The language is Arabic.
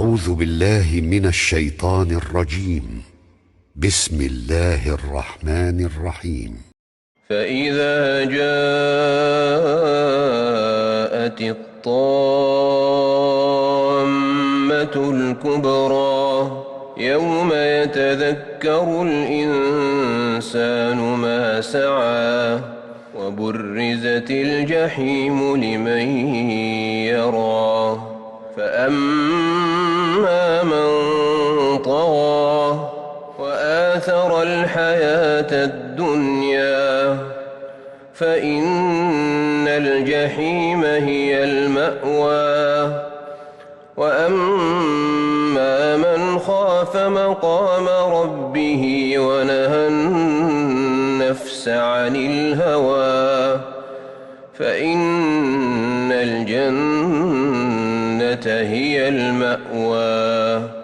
أعوذ بالله من الشيطان الرجيم. بسم الله الرحمن الرحيم. فإذا جاءت الطامة الكبرى يوم يتذكر الإنسان ما سعى وبرزت الجحيم لمن يرى فأما من طغى وآثر الحياة الدنيا فإن الجحيم هي المأوى وأما من خاف مقام ربه ونهى النفس عن الهوى فإن الجنة هي المأوى